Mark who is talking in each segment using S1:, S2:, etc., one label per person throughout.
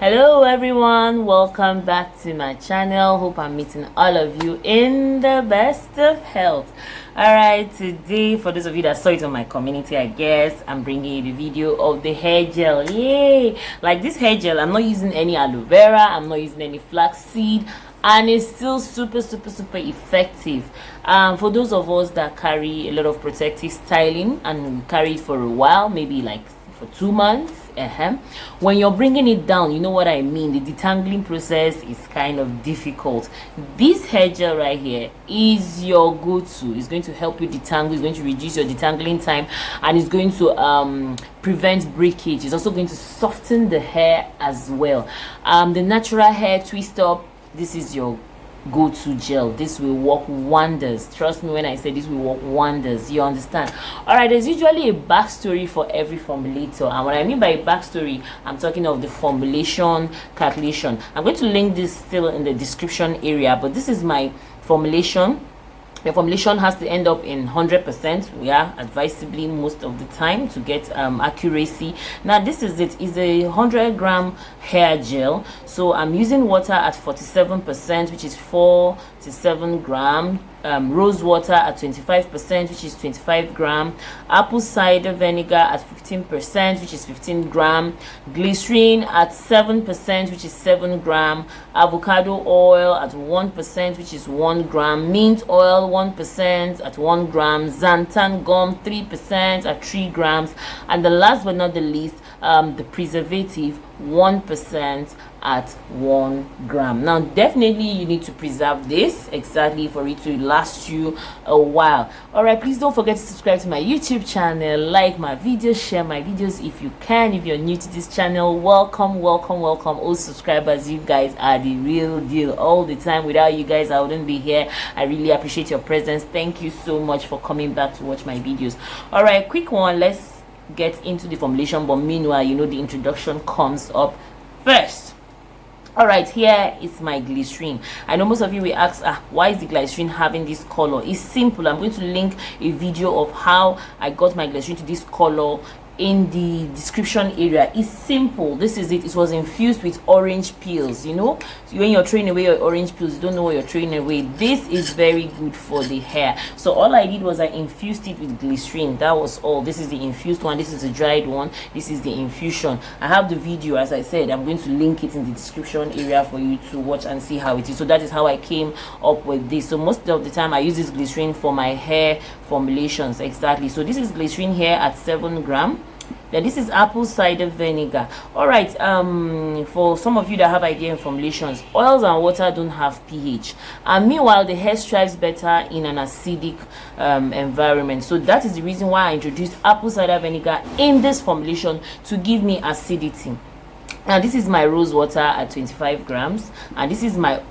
S1: Hello everyone, welcome back to my channel. Hope I'm meeting all of you in the best of health. All right, today, for those of you that saw it on my community, I guess I'm bringing you the video of the hair gel. Yay! Like this hair gel, I'm not using any aloe vera, I'm not using any flaxseed, and it's still super effective. For those of us that carry a lot of protective styling and carry it for a while, maybe like for 2 months, when you're bringing it down, you know what I mean, the detangling process is kind of difficult. This hair gel right here is your go-to. It's going to help you detangle, it's going to reduce your detangling time, and it's going to prevent breakage. It's also going to soften the hair as well. The natural hair twist up, this is your go-to gel. This will work wonders. Trust me when I say this will work wonders. You understand? All right, there's usually a backstory for every formulator, and what I mean by backstory, I'm talking of the formulation calculation. I'm going to link this still in the description area, but this is my formulation. The formulation has to end up in 100%, yeah, advisably most of the time, to get accuracy. Now this is it. Is a 100-gram hair gel, so I'm using water at 47%, which is 4 to 7 grams. Rosewater at 25%, which is 25 gram. Apple cider vinegar at 15%, which is 15 gram. Glycerin at 7%, which is 7 gram. Avocado oil at 1%, which is 1 gram. Mint oil 1% at 1 gram. Xanthan gum 3% at 3 grams. And the last but not the least, the preservative 1% at 1 gram. Now definitely you need to preserve this exactly for it to last you a while. All right, please don't forget to subscribe to my YouTube channel, like my videos, share my videos if you can. If you're new to this channel, welcome. All subscribers, you guys are the real deal. All the time, without you guys I wouldn't be here. I really appreciate your presence. Thank you so much for coming back to watch my videos. All right, quick one, let's get into the formulation, but meanwhile, you know, the introduction comes up first. All right, here is my glycerin. I know most of you will ask, why is the glycerin having this color? It's simple. I'm going to link a video of how I got my glycerin to this color in the description area. It's simple. This is it. It was infused with orange peels. You know, so when you're throwing away your orange peels, you don't know what you're throwing away. This is very good for the hair. So all I did was I infused it with glycerin. That was all. This is the infused one, this is the dried one, this is the infusion. I have the video, as I said. I'm going to link it in the description area for you to watch and see how it is. So that is how I came up with this. So most of the time I use this glycerin for my hair formulations. Exactly. So this is glycerin here at 7 grams. Then this is apple cider vinegar. All right, for some of you that have idea in formulations, oils and water don't have pH, and meanwhile the hair thrives better in an acidic environment. So that is the reason why I introduced apple cider vinegar in this formulation, to give me acidity. Now this is my rose water at 25 grams, and this is my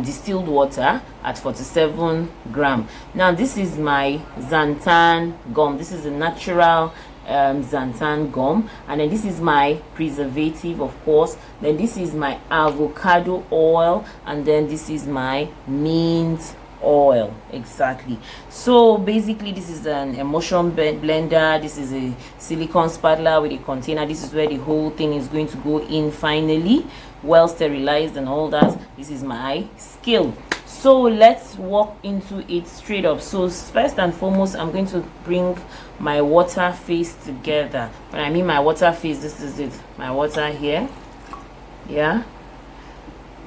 S1: distilled water at 47 grams. Now this is my xanthan gum. This is a natural xanthan gum, and then this is my preservative, of course. Then this is my avocado oil, and then this is my mint oil. Exactly. So basically this is an emulsion blender. This is a silicone spatula with a container. This is where the whole thing is going to go in finally, well sterilized and all that. This is my scale. So let's walk into it straight up. So first and foremost, I'm going to bring my water face together. When I mean my water face, this is it, my water here. Yeah,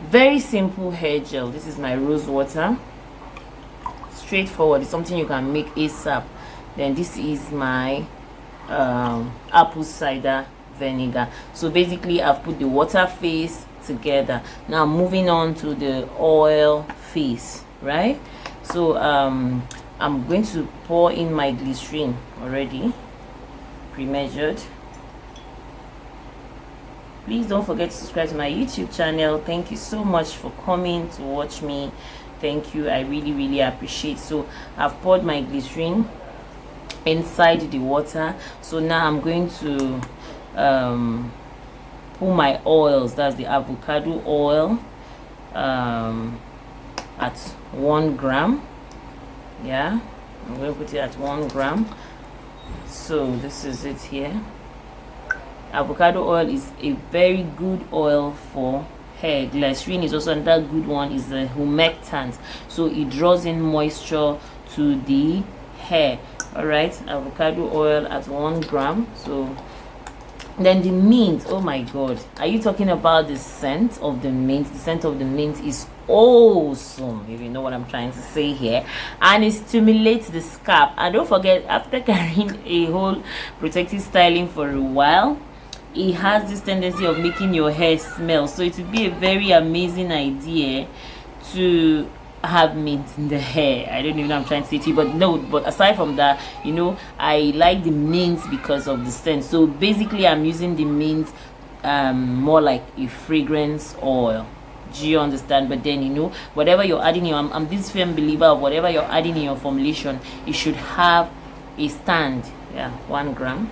S1: very simple hair gel. This is my rose water, straightforward. It's something you can make ASAP. Then this is my apple cider vinegar. So basically I've put the water face together. Now moving on to the oil face, right? So I'm going to pour in my glycerin, already pre-measured. Please don't forget to subscribe to my YouTube channel. Thank you so much for coming to watch me. Thank you, I really appreciate. So I've poured my glycerin inside the water. So now I'm going to pull my oils. That's the avocado oil at 1 gram. Yeah, I'm going to put it at 1 gram. So this is it here. Avocado oil is a very good oil for hair. Glycerin is also another good one, is the humectant, so it draws in moisture to the hair. All right, avocado oil at 1 gram. So then the mint, oh my god, are you talking about the scent of the mint? The scent of the mint is awesome, if you know what I'm trying to say here, and it stimulates the scalp. And don't forget, after carrying a whole protective styling for a while, it has this tendency of making your hair smell, so it would be a very amazing idea to have mint in the hair. I don't even know what I'm trying to say to you, but no, but aside from that, you know, I like the mint because of the scent. So basically I'm using the mint more like a fragrance oil. Do you understand? But then, you know, whatever you're adding in, I'm this firm believer of whatever you're adding in your formulation, it should have a stand. Yeah, 1 gram.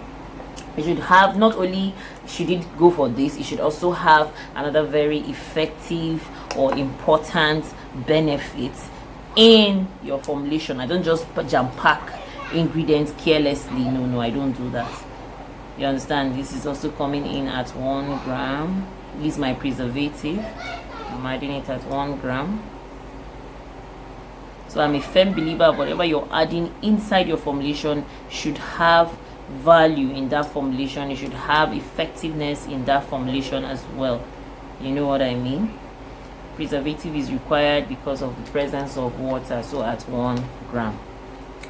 S1: It should have, not only should it go for this, it should also have another very effective or important benefit in your formulation. I don't just jam pack ingredients carelessly. No, I don't do that. You understand? This is also coming in at 1 gram. This is my preservative. I'm adding it at 1 gram. So I'm a firm believer of whatever you're adding inside your formulation should have value in that formulation. It should have effectiveness in that formulation as well. You know what I mean? Preservative is required because of the presence of water, so at 1 gram.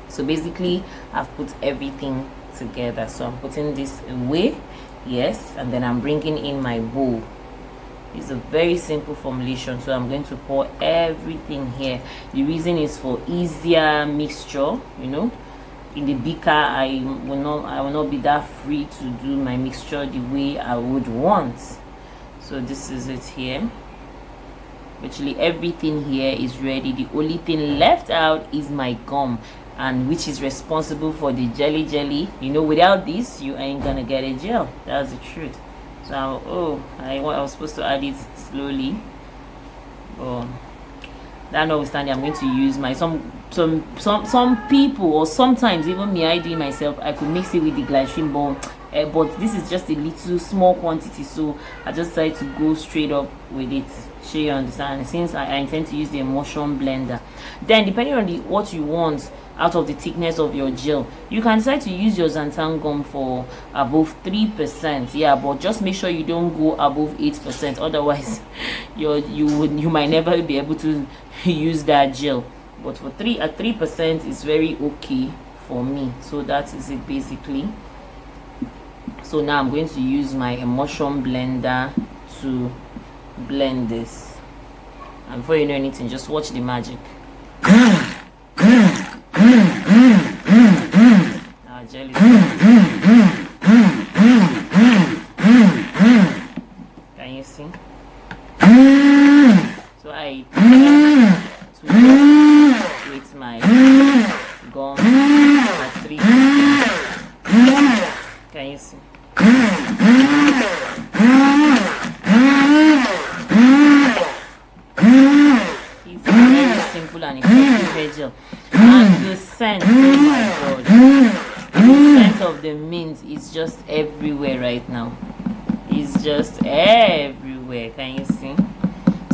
S1: So basically I've put everything together. So I'm putting this away, yes, and then I'm bringing in my bowl. It's a very simple formulation, so I'm going to pour everything here. The reason is for easier mixture, you know. In the beaker, I will not be that free to do my mixture the way I would want. So this is it here. Virtually everything here is ready. The only thing left out is my gum, and which is responsible for the jelly. You know, without this you ain't gonna get a gel. That's the truth. So I was supposed to add it slowly, but that notwithstanding, I'm going to use my some people, or sometimes even me, I do it myself, I could mix it with the glycerin, but this is just a little small quantity, so I just decided to go straight up with it. Sure, you understand? Since I intend to use the emulsion blender, then depending on what you want out of the thickness of your gel, you can decide to use your Xanthan Gum for above 3%. Yeah, but just make sure you don't go above 8%, otherwise you might never be able to use that gel. But for 3% is very okay for me. So that is it basically. So now I'm going to use my emulsion blender to blend this, and before you know anything, just watch the magic. Our gel is can you see? So I with my gum at 3%. Can you see? It's very simple and effective hair gel. And the scent, oh my god, the scent of the mint is just everywhere right now. It's just everywhere. Can you see?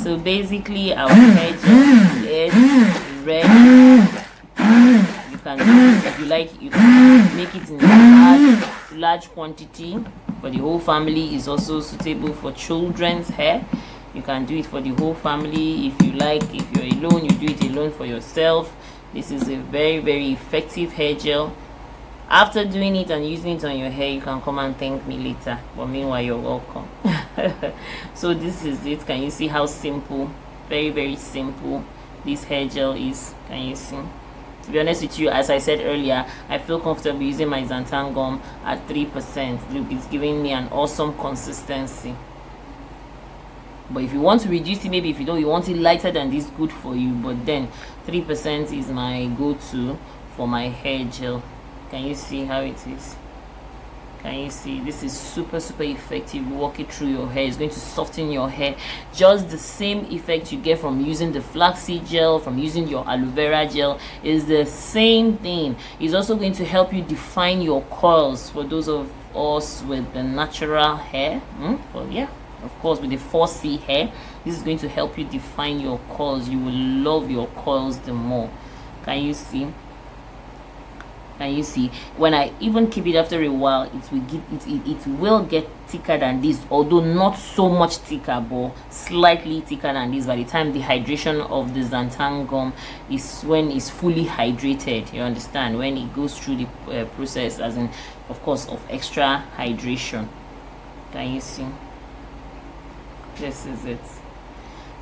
S1: So basically our hair gel is ready. You can do this if you like. You can make it in a large quantity for the whole family. Is also suitable for children's hair. You can do it for the whole family if you like. If you're alone, you do it alone for yourself. This is a very, very effective hair gel. After doing it and using it on your hair, you can come and thank me later, but meanwhile you're welcome. So this is it. Can you see how simple, very, very simple this hair gel is? Can you see? To be honest with you, as I said earlier, I feel comfortable using my Xanthan Gum at 3%. Look, it's giving me an awesome consistency. But if you want to reduce it, maybe if you don't, you want it lighter than this, good for you. But then 3% is my go-to for my hair gel. Can you see how it is? Can you see? This is super, super effective. Walk it through your hair. It's going to soften your hair. Just the same effect you get from using the flaxseed gel, from using your aloe vera gel, is the same thing. It's also going to help you define your curls. For those of us with the natural hair. Well, yeah, of course, with the 4C hair, this is going to help you define your curls. You will love your curls the more. Can you see? Can you see? When I even keep it after a while, it will get thicker than this, although not so much thicker, but slightly thicker than this by the time the hydration of the Xanthan Gum is when it's fully hydrated. You understand? When it goes through the process, as in, of course, of extra hydration. Can you see? This is it.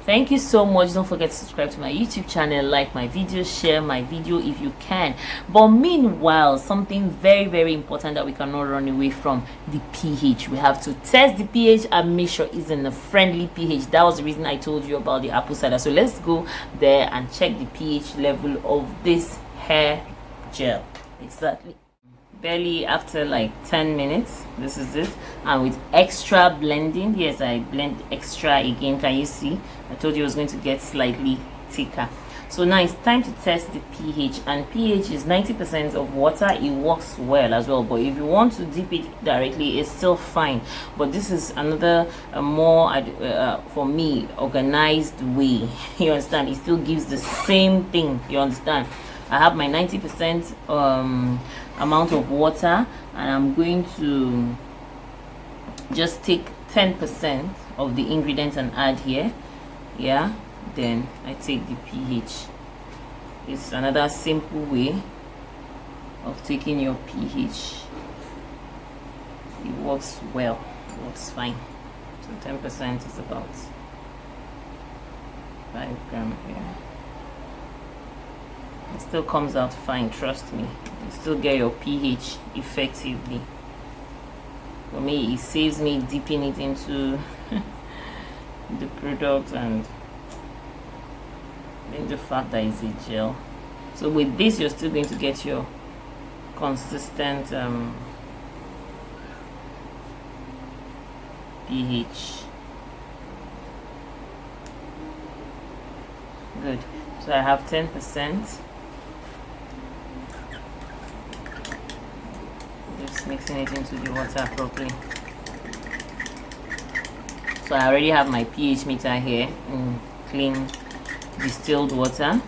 S1: Thank you so much. Don't forget to subscribe to my YouTube channel, like my video, share my video if you can. But meanwhile, something very, very important that we cannot run away from, the pH. We have to test the pH and make sure it's in a friendly pH. That was the reason I told you about the apple cider. So let's go there and check the pH level of this hair gel. Exactly. Barely after like 10 minutes. This is it. And with extra blending, yes, I blend extra again. Can you see? I told you it was going to get slightly thicker. So now it's time to test the pH, and pH is 90% of water. It works well as well, but if you want to dip it directly, it's still fine. But this is another more for me organized way. You understand? It still gives the same thing. You understand? I have my 90% amount of water, and I'm going to just take 10% of the ingredients and add here. Yeah, then I take the pH. It's another simple way of taking your pH. It works well, it works fine. So 10% is about 5 grams here. It still comes out fine, trust me. You still get your pH effectively. For me, it saves me dipping it into the product and then the fact that it's a gel. So with this, you're still going to get your consistent pH. Good. So I have 10%. Just mixing it into the water properly. So I already have my pH meter here in clean distilled water.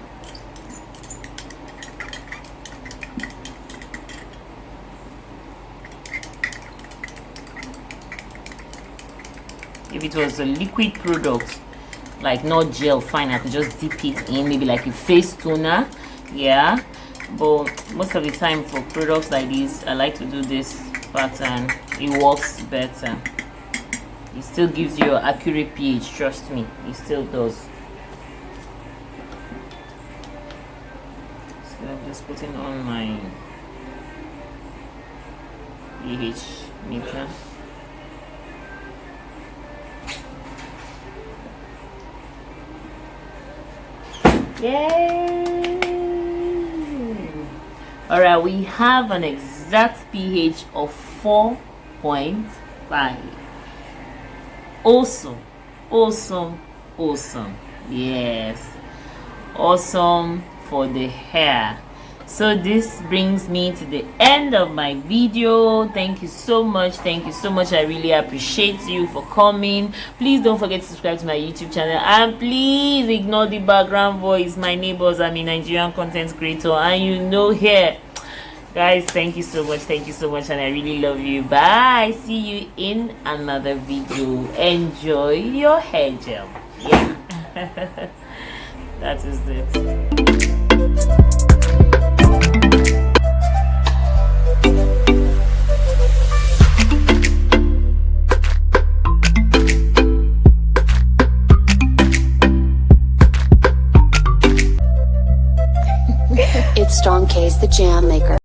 S1: If it was a liquid product, like not gel, fine, I could just dip it in, maybe like a face toner. Yeah, but most of the time for products like this, I like to do this pattern. It works better. It still gives you an accurate pH, trust me, it still does. So I'm just putting on my pH meter. Yay! Alright, we have an exact pH of 4.5. Awesome, awesome, awesome. Yes, awesome for the hair. So this brings me to the end of my video. Thank you so much. Thank you so much. I really appreciate you for coming. Please don't forget to subscribe to my YouTube channel, and please ignore the background voice. My neighbors, I'm a Nigerian content creator, and you know here. Guys, thank you so much. Thank you so much, and I really love you. Bye. See you in another video. Enjoy your hair gel. Yeah. That is it.
S2: It's Strong K's the Jam Maker.